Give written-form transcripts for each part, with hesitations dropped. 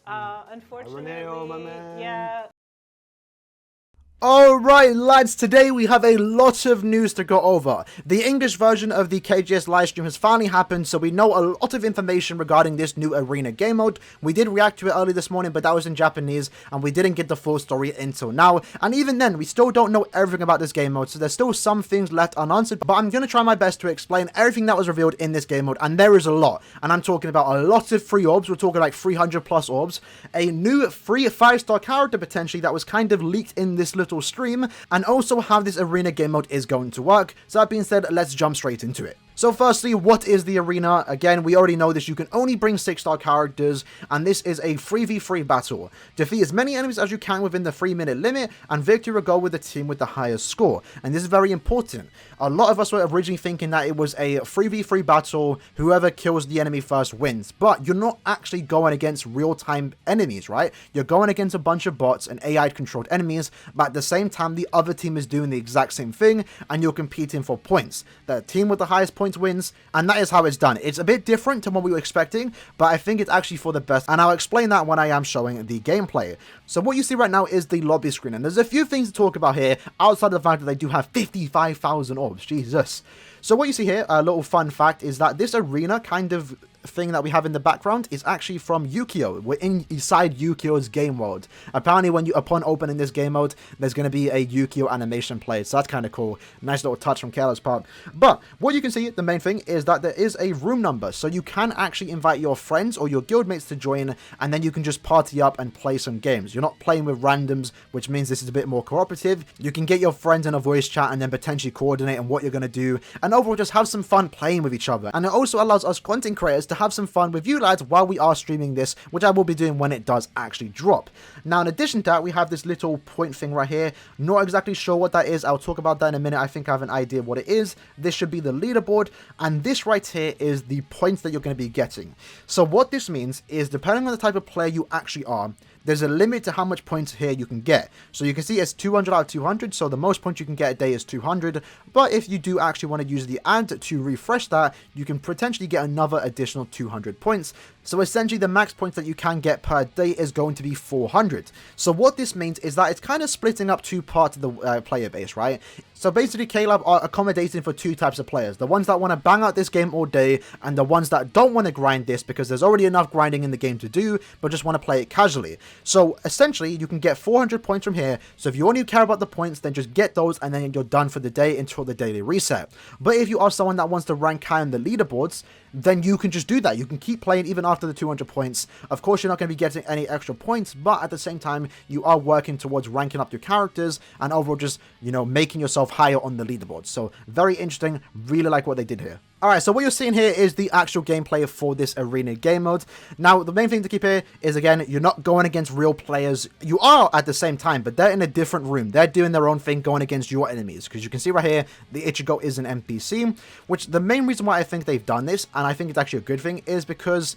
Aaroniero, my Unfortunately, man. yeah. Alright lads, today we have a lot of news to go over. The English version of the KGS livestream has finally happened, so we know a lot of information regarding this new arena game mode. We did react to it early this morning, but that was in Japanese, and we didn't get the full story until now. And even then, we still don't know everything about this game mode, so there's still some things left unanswered, but I'm going to try my best to explain everything that was revealed in this game mode, and there is a lot. And I'm talking about a lot of free orbs, we're talking like 300 plus orbs, a new free 5-star character potentially that was kind of leaked in this little stream, and also how this arena game mode is going to work. So that being said, let's jump straight into it. So firstly, what is the arena? Again, we already know this. You can only bring 6-star characters, and this is a 3v3 battle. Defeat as many enemies as you can within the 3-minute limit, and victory will go with the team with the highest score. And this is very important. A lot of us were originally thinking that it was a 3v3 battle, whoever kills the enemy first wins. But you're not actually going against real-time enemies, right? You're going against a bunch of bots and AI-controlled enemies, but at the same time, the other team is doing the exact same thing, and you're competing for points. The team with the highest points wins, and that is how it's done. It's a bit different to what we were expecting, but I think it's actually for the best, and I'll explain that when I am showing the gameplay. So what you see right now is the lobby screen, and there's a few things to talk about here, outside of the fact that they do have 55,000 orbs, Jesus. So what you see here, a little fun fact, is that this arena kind of thing that we have in the background is actually from Yu-Gi-Oh! We're inside Yu-Gi-Oh's game world. Apparently, upon opening this game mode, there's going to be a Yu-Gi-Oh! Animation played, so that's kind of cool. Nice little touch from Kayla's part. But what you can see, the main thing, is that there is a room number, so you can actually invite your friends or your guildmates to join, and then you can just party up and play some games. You're not playing with randoms, which means this is a bit more cooperative. You can get your friends in a voice chat and then potentially coordinate on what you're going to do, and overall just have some fun playing with each other. And it also allows us content creators to have some fun with you lads while we are streaming this, which I will be doing when it does actually drop. Now, in addition to that, we have this little point thing right here. Not exactly sure what that is. I'll talk about that in a minute. I think I have an idea what it is. This should be the leaderboard, and this right here is the points that you're going to be getting. So what this means is, depending on the type of player you actually are, there's a limit to how much points here you can get. So you can see it's 200 out of 200, so the most points you can get a day is 200. But if you do actually want to use the ad to refresh that, you can potentially get another additional 200 points. So essentially the max points that you can get per day is going to be 400. So what this means is that it's kind of splitting up two parts of the player base, right? So basically K-Lab are accommodating for two types of players. The ones that want to bang out this game all day, and the ones that don't want to grind this because there's already enough grinding in the game to do, but just want to play it casually. So essentially you can get 400 points from here. So if you only care about the points, then just get those and then you're done for the day until the daily reset. But if you are someone that wants to rank high on the leaderboards, then you can just do that. You can keep playing even after the 200 points. Of course, you're not going to be getting any extra points, but at the same time, you are working towards ranking up your characters and overall just, making yourself higher on the leaderboard. So very interesting. Really like what they did here. Alright, so what you're seeing here is the actual gameplay for this arena game mode. Now, the main thing to keep here is, again, you're not going against real players. You are at the same time, but they're in a different room. They're doing their own thing going against your enemies. Because you can see right here, the Ichigo is an NPC, which the main reason why I think they've done this, and I think it's actually a good thing, is because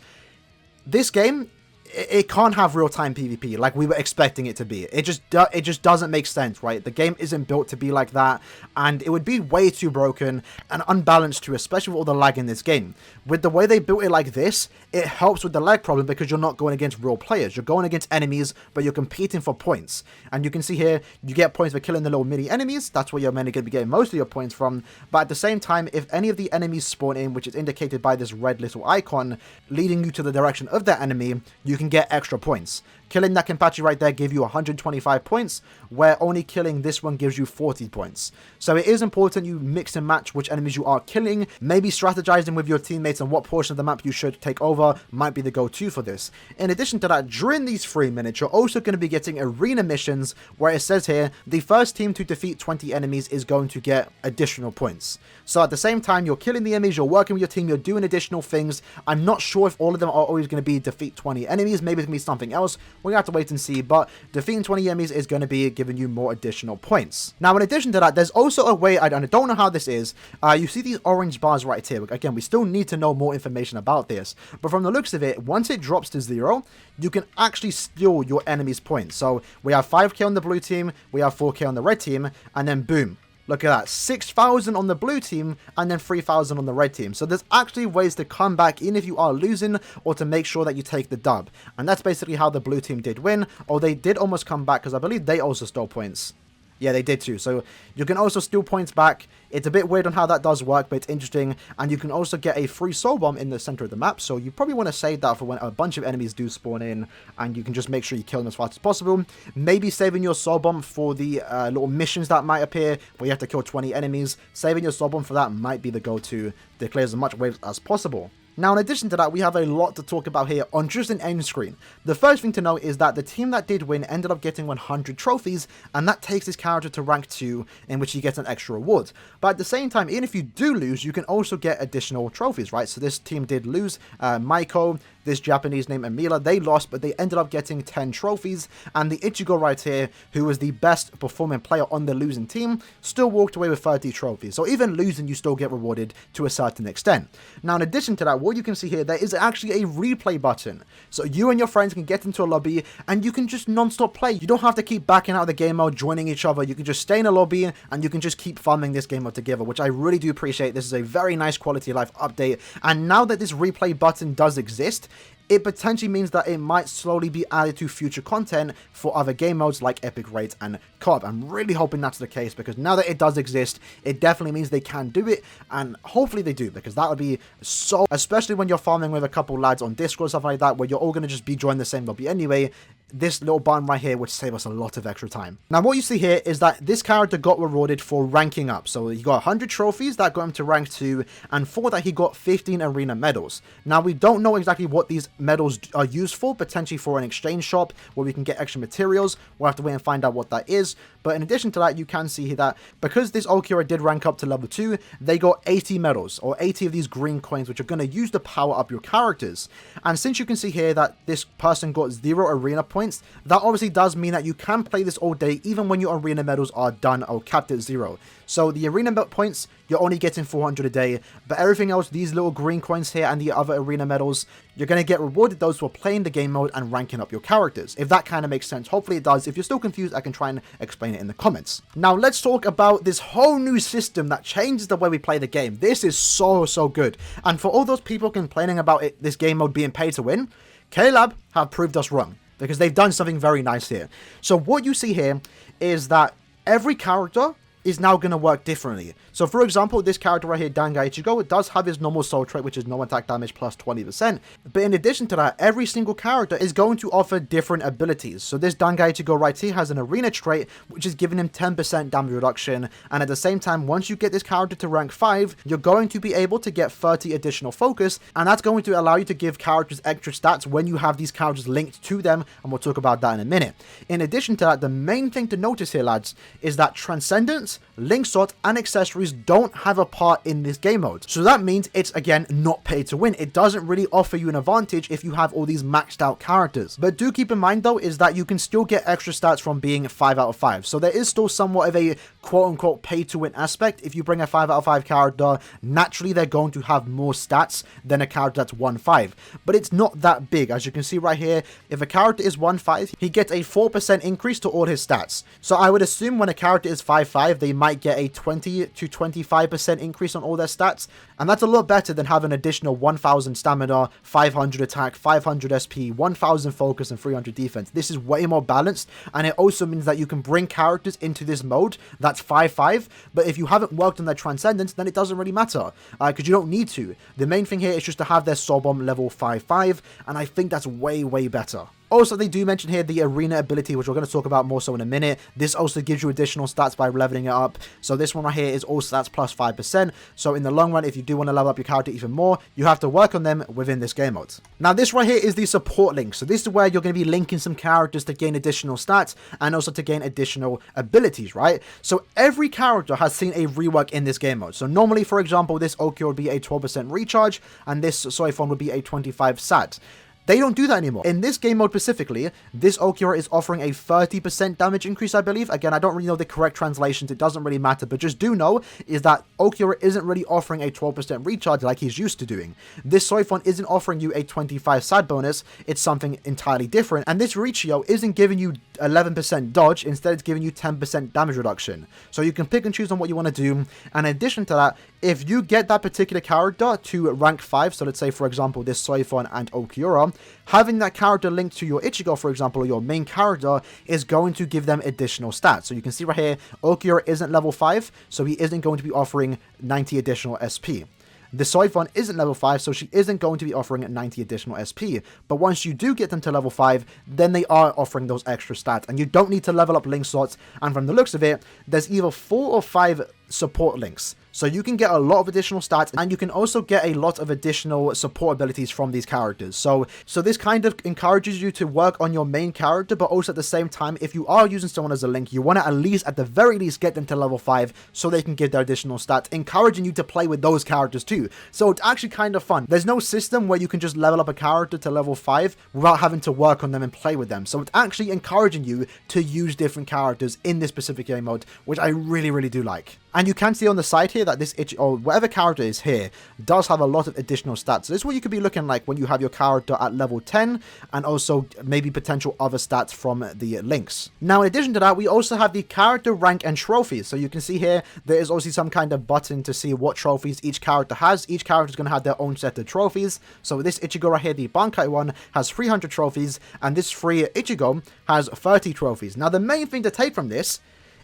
this game, it can't have real-time PvP like we were expecting it to be. It just doesn't make sense, right? The game isn't built to be like that, and it would be way too broken and unbalanced too, especially with all the lag in this game. With the way they built it like this, it helps with the lag problem because you're not going against real players. You're going against enemies, but you're competing for points. And you can see here, you get points for killing the little mini enemies. That's where you're mainly going to be getting most of your points from. But at the same time, if any of the enemies spawn in, which is indicated by this red little icon, leading you to the direction of that enemy, you can get extra points. Killing that Kenpachi right there give you 125 points, where only killing this one gives you 40 points. So it is important you mix and match which enemies you are killing. Maybe strategizing with your teammates on what portion of the map you should take over might be the go-to for this. In addition to that, during these 3 minutes, you're also going to be getting arena missions, where it says here, the first team to defeat 20 enemies is going to get additional points. So at the same time, you're killing the enemies, you're working with your team, you're doing additional things. I'm not sure if all of them are always going to be defeat 20 enemies. Maybe it's going to be something else. We're going to have to wait and see, but defeating 20 enemies is going to be giving you more additional points. Now, in addition to that, there's also a way, I don't know how this is, you see these orange bars right here. Again, we still need to know more information about this, but from the looks of it, once it drops to 0, you can actually steal your enemy's points. So we have 5k on the blue team, we have 4k on the red team, and then boom. Look at that, 6,000 on the blue team and then 3,000 on the red team. So there's actually ways to come back in if you are losing or to make sure that you take the dub. And that's basically how the blue team did win, or they did almost come back because I believe they also stole points. Yeah, they did too. So you can also steal points back. It's a bit weird on how that does work, but it's interesting. And you can also get a free soul bomb in the center of the map. So you probably want to save that for when a bunch of enemies do spawn in, and you can just make sure you kill them as fast as possible. Maybe saving your soul bomb for the little missions that might appear where you have to kill 20 enemies. Saving your soul bomb for that might be the go-to to clear as much waves as possible. Now, in addition to that, we have a lot to talk about here on just an end screen. The first thing to note is that the team that did win ended up getting 100 trophies, and that takes this character to rank 2, in which he gets an extra reward. But at the same time, even if you do lose, you can also get additional trophies, right? So this team did lose. Maiko, this Japanese named Emila, they lost, but they ended up getting 10 trophies, and the Ichigo right here, who was the best performing player on the losing team, still walked away with 30 trophies. So even losing, you still get rewarded to a certain extent. Now, in addition to that, what you can see here, there is actually a replay button. So you and your friends can get into a lobby, and you can just non-stop play. You don't have to keep backing out of the game mode, joining each other. You can just stay in a lobby, and you can just keep farming this game mode together, which I really do appreciate. This is a very nice quality of life update, and now that this replay button does exist, it potentially means that it might slowly be added to future content for other game modes like Epic Raids and Co-op. I'm really hoping that's the case, because now that it does exist, it definitely means they can do it, and hopefully they do, because that would be so, especially when you're farming with a couple lads on Discord or stuff like that, where you're all going to just be joining the same lobby anyway. This little button right here would save us a lot of extra time. Now, what you see here is that this character got rewarded for ranking up. So he got 100 trophies that got him to rank 2, and for that he got 15 arena medals. Now, we don't know exactly what these medals are used for, potentially for an exchange shop where we can get extra materials. We'll have to wait and find out what that is. But in addition to that, you can see that because this Okura did rank up to level 2, they got 80 medals, or 80 of these green coins, which are going to use to power up your characters. And since you can see here that this person got 0 arena points, that obviously does mean that you can play this all day even when your arena medals are done or capped at 0. So the arena points, you're only getting 400 a day, but everything else, these little green coins here and the other arena medals, you're going to get rewarded those for playing the game mode and ranking up your characters. If that kind of makes sense, hopefully it does. If you're still confused, I can try and explain it in the comments. Now let's talk about this whole new system that changes the way we play the game. This is so good. And for all those people complaining about this game mode being pay to win, K-Lab have proved us wrong, because they've done something very nice here. So what you see here is that every character is now going to work differently. So for example, this character right here, Dangai Ichigo, it does have his normal soul trait, which is no attack damage plus 20%. But in addition to that, every single character is going to offer different abilities. So this Dangai Ichigo right here has an arena trait, which is giving him 10% damage reduction. And at the same time, once you get this character to rank 5, you're going to be able to get 30 additional focus. And that's going to allow you to give characters extra stats when you have these characters linked to them. And we'll talk about that in a minute. In addition to that, the main thing to notice here, lads, is that Transcendence, Link Sort, and accessories don't have a part in this game mode. So that means it's, again, not pay to win. It doesn't really offer you an advantage if you have all these maxed out characters. But do keep in mind, though, is that you can still get extra stats from being 5 out of 5. So there is still somewhat of a quote-unquote pay-to-win aspect. If you bring a 5 out of 5 character, naturally they're going to have more stats than a character that's 1-5. But it's not that big. As you can see right here, if a character is 1-5, he gets a 4% increase to all his stats. So I would assume when a character is 5-5, they might get a 20 to 25% increase on all their stats, and that's a lot better than having an additional 1000 stamina, 500 attack, 500 SP, 1000 focus, and 300 defense. This is way more balanced, and it also means that you can bring characters into this mode that's 5-5, but if you haven't worked on their Transcendence, then it doesn't really matter, because you don't need to. The main thing here is just to have their Soul Bomb level 5-5, and I think that's way better. Also, they do mention here the arena ability, which we're going to talk about more so in a minute. This also gives you additional stats by leveling it up. So this one right here is all stats plus 5%. So in the long run, if you do want to level up your character even more, you have to work on them within this game mode. Now, this right here is the support link. So this is where you're going to be linking some characters to gain additional stats and also to gain additional abilities, right? So every character has seen a rework in this game mode. So normally, for example, this Okyo would be a 12% recharge, and this Soifon would be a 25 sat. They don't do that anymore. In this game mode specifically, this Okura is offering a 30% damage increase, I believe. Again, I don't really know the correct translations. It doesn't really matter, but just do know is that Okura isn't really offering a 12% recharge like he's used to doing. This Soifon isn't offering you a 25 sad bonus. It's something entirely different. And this Richiyo isn't giving you 11% dodge, instead it's giving you 10% damage reduction. So you can pick and choose on what you want to do. And in addition to that, if you get that particular character to rank 5, so let's say for example this Soifon and Aaroniero, having that character linked to your Ichigo, for example, or your main character, is going to give them additional stats. So you can see right here, Aaroniero isn't level 5, so he isn't going to be offering 90 additional SP. The Soifon isn't level 5, so she isn't going to be offering 90 additional SP. But once you do get them to level 5, then they are offering those extra stats. And you don't need to level up link slots. And from the looks of it, there's either 4 or 5 support links. So you can get a lot of additional stats, and you can also get a lot of additional support abilities from these characters. So this kind of encourages you to work on your main character, but also at the same time, if you are using someone as a link, you want to at the very least, get them to level 5 so they can get their additional stats, encouraging you to play with those characters too. So it's actually kind of fun. There's no system where you can just level up a character to level 5 without having to work on them and play with them. So it's actually encouraging you to use different characters in this specific game mode, which I really, really do like. And you can see on the side here that this Ichigo, or whatever character is here, does have a lot of additional stats. So this is what you could be looking like when you have your character at level 10, and also maybe potential other stats from the links. Now, in addition to that, we also have the character rank and trophies. So you can see here, there is also some kind of button to see what trophies each character has. Each character is going to have their own set of trophies. So this Ichigo right here, the Bankai one, has 300 trophies, and this free Ichigo has 30 trophies. Now, the main thing to take from this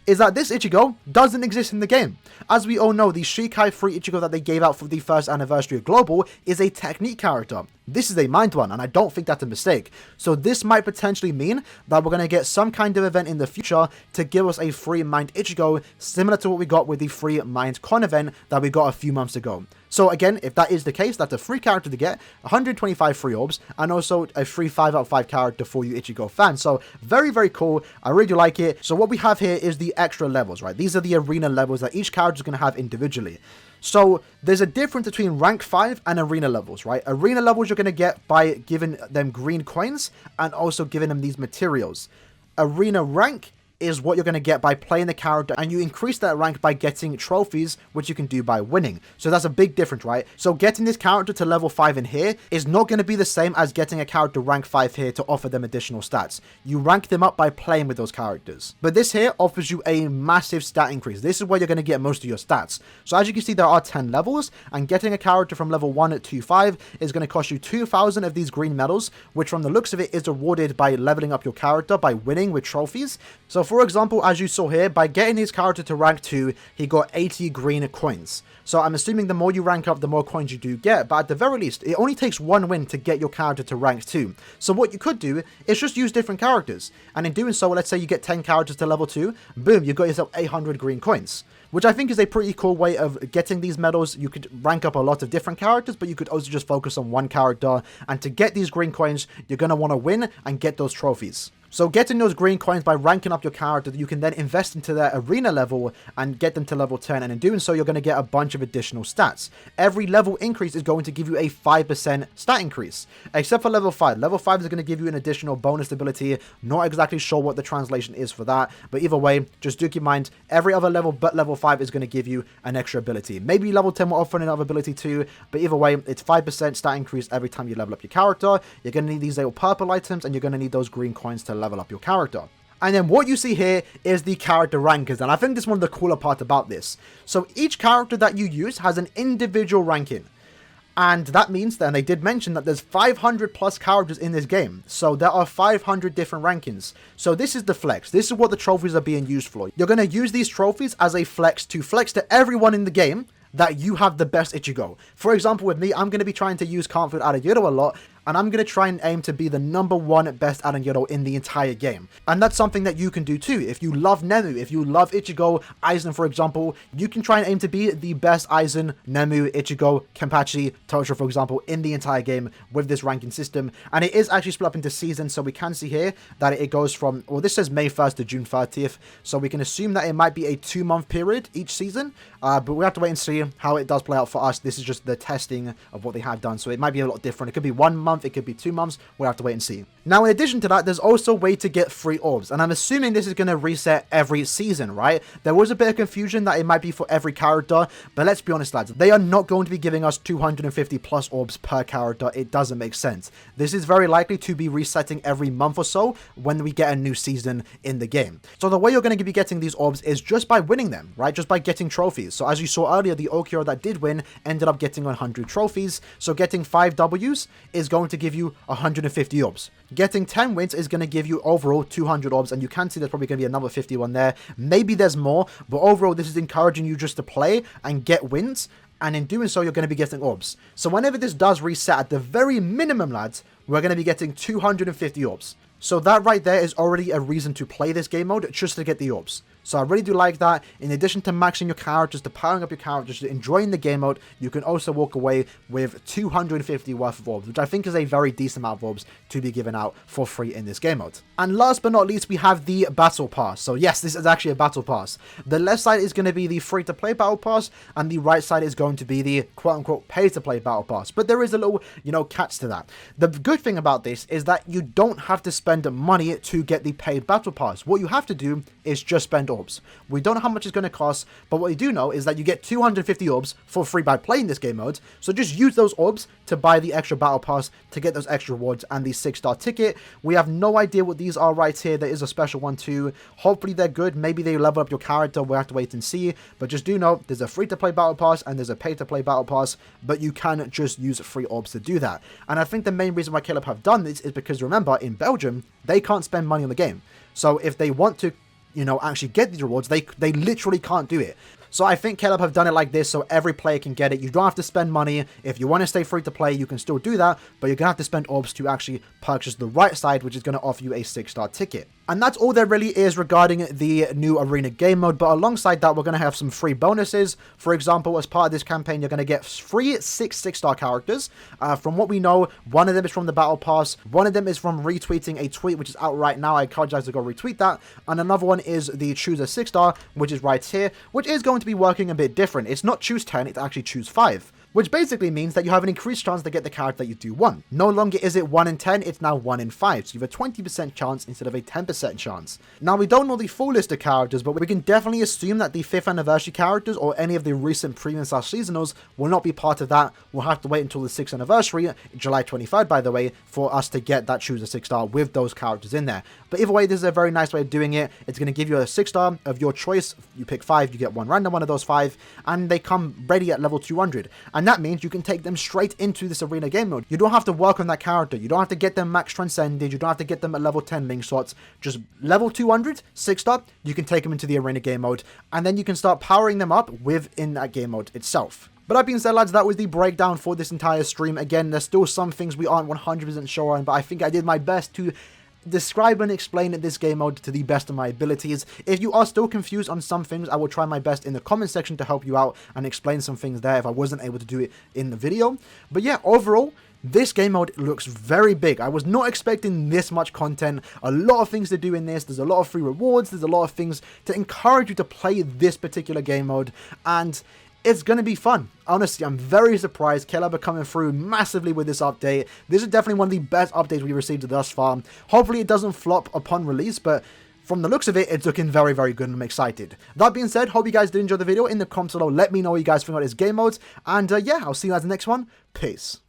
is that this Ichigo doesn't exist in the game. As we all know, the Shikai free Ichigo that they gave out for the first anniversary of Global is a technique character. This is a mind one, and I don't think that's a mistake. So this might potentially mean that we're going to get some kind of event in the future to give us a free mind Ichigo, similar to what we got with the free mind Con event that we got a few months ago. So again, if that is the case, that's a free character to get, 125 free orbs, and also a free 5 out of 5 character for you Ichigo fans. So very, very cool. I really do like it. So what we have here is the extra levels, right? These are the arena levels that each character is going to have individually. So there's a difference between rank 5 and arena levels, right? Arena levels you're going to get by giving them green coins and also giving them these materials. Arena rank is what you're going to get by playing the character, and you increase that rank by getting trophies, which you can do by winning. So that's a big difference, right? So getting this character to level 5 in here is not going to be the same as getting a character rank 5 here to offer them additional stats. You rank them up by playing with those characters. But this here offers you a massive stat increase. This is where you're going to get most of your stats. So as you can see, there are 10 levels, and getting a character from level 1 to 5 is going to cost you 2,000 of these green medals, which from the looks of it is rewarded by leveling up your character by winning with trophies. So for example, as you saw here, by getting his character to rank 2, he got 80 green coins. So I'm assuming the more you rank up, the more coins you do get, but at the very least, it only takes one win to get your character to rank 2. So what you could do is just use different characters, and in doing so, let's say you get 10 characters to level 2, boom, you got yourself 800 green coins. Which I think is a pretty cool way of getting these medals. You could rank up a lot of different characters, but you could also just focus on one character. And to get these green coins, you're going to want to win and get those trophies. So getting those green coins by ranking up your character, you can then invest into their arena level and get them to level 10. And in doing so, you're going to get a bunch of additional stats. Every level increase is going to give you a 5% stat increase. Except for level 5. Level 5 is going to give you an additional bonus ability. Not exactly sure what the translation is for that. But either way, just do keep in mind, every other level but level 5 is going to give you an extra ability. Maybe level 10 will offer another ability too. But either way, it's 5% stat increase every time you level up your character. You're going to need these little purple items, and you're going to need those green coins to level up your character. And then what you see here is the character rankings, and I think this is one of the cooler parts about this. So each character that you use has an individual ranking. And that means that, and they did mention that there's 500 plus characters in this game. So there are 500 different rankings. So this is the flex. This is what the trophies are being used for. You're going to use these trophies as a flex to everyone in the game that you have the best Ichigo. For example, with me, I'm going to be trying to use Can't Food Aaroniero a lot, and I'm going to try and aim to be the #1 best Aaroniero in the entire game. And that's something that you can do too. If you love Nemu, if you love Ichigo, Aizen for example, you can try and aim to be the best Aizen, Nemu, Ichigo, Kenpachi, Toshiro for example, in the entire game with this ranking system. And it is actually split up into seasons, so we can see here that it goes from, well, this says May 1st to June 30th, so we can assume that it might be a 2-month period each season, but we have to wait and see how it does play out for us. This is just the testing of what they have done, so it might be a lot different. It could be 1 month, it could be 2 months, we'll have to wait and see. Now, in addition to that, there's also a way to get free orbs, and I'm assuming this is going to reset every season, right? There was a bit of confusion that it might be for every character, but let's be honest, lads, they are not going to be giving us 250 plus orbs per character. It doesn't make sense. This is very likely to be resetting every month or so when we get a new season in the game. So the way you're going to be getting these orbs is just by winning them, right? Just by getting trophies. So as you saw earlier, the Aaroniero that did win ended up getting 100 trophies. So getting 5 Ws is going to give you 150 orbs. Getting 10 wins is going to give you overall 200 orbs, and you can see there's probably going to be another 51 there. Maybe there's more, but overall this is encouraging you just to play and get wins, and in doing so you're going to be getting orbs. So whenever this does reset, at the very minimum, lads, we're going to be getting 250 orbs. So that right there is already a reason to play this game mode, just to get the orbs. So I really do like that. In addition to maxing your characters, to powering up your characters, to enjoying the game mode, you can also walk away with 250 worth of orbs, which I think is a very decent amount of orbs to be given out for free in this game mode. And last but not least, we have the Battle Pass. So yes, this is actually a Battle Pass. The left side is going to be the free-to-play Battle Pass, and the right side is going to be the quote-unquote pay-to-play Battle Pass. But there is a little, catch to that. The good thing about this is that you don't have to spend money to get the paid Battle Pass. What you have to do is just spend orbs. We don't know how much it's going to cost, but what we do know is that you get 250 orbs for free by playing this game mode, so just use those orbs to buy the extra battle pass to get those extra rewards and the 6-star ticket. We have no idea what these are right here. There is a special one too. Hopefully they're good. Maybe they level up your character. We'll have to wait and see, but just do know there's a free-to-play battle pass and there's a pay-to-play battle pass, but you can just use free orbs to do that. And I think the main reason why Caleb have done this is because, remember, in Belgium, they can't spend money on the game. So if they want to actually get these rewards, they literally can't do it. So I think Caleb have done it like this so every player can get it. You don't have to spend money. If you want to stay free to play, you can still do that, but you're going to have to spend orbs to actually purchase the right side, which is going to offer you a 6-star ticket. And that's all there really is regarding the new arena game mode, but alongside that, we're going to have some free bonuses. For example, as part of this campaign, you're going to get free 6-star characters. From what we know, one of them is from the Battle Pass, one of them is from retweeting a tweet, which is out right now. I encourage you guys to go retweet that. And another one is the choose a 6-star, which is right here, which is going to be working a bit different. It's not choose 10, it's actually choose 5. Which basically means that you have an increased chance to get the character that you do want. No longer is it 1 in 10, it's now 1 in 5. So you have a 20% chance instead of a 10% chance. Now, we don't know the full list of characters, but we can definitely assume that the 5th anniversary characters or any of the recent premium/seasonals will not be part of that. We'll have to wait until the 6th anniversary, July 23rd, by the way, for us to get that choose a 6-star with those characters in there. But either way, this is a very nice way of doing it. It's going to give you a 6-star of your choice. You pick 5, you get one random one of those 5, and they come ready at level 200. And that means you can take them straight into this arena game mode. You don't have to work on that character. You don't have to get them max transcended. You don't have to get them at level 10 link slots. Just level 200, 6-star, you can take them into the arena game mode, and then you can start powering them up within that game mode itself. But that being said, lads, that was the breakdown for this entire stream. Again, there's still some things we aren't 100% sure on, but I think I did my best to describe and explain this game mode to the best of my abilities. If you are still confused on some things, I will try my best in the comment section to help you out and explain some things there if I wasn't able to do it in the video. But yeah, overall, this game mode looks very big. I was not expecting this much content. A lot of things to do in this. There's a lot of free rewards. There's a lot of things to encourage you to play this particular game mode, and it's going to be fun. Honestly, I'm very surprised. Caleb are coming through massively with this update. This is definitely one of the best updates we've received thus far. Hopefully it doesn't flop upon release, but from the looks of it, it's looking very, very good and I'm excited. That being said, hope you guys did enjoy the video. In the comments below, let me know what you guys think about this game mode. And yeah, I'll see you guys in the next one. Peace.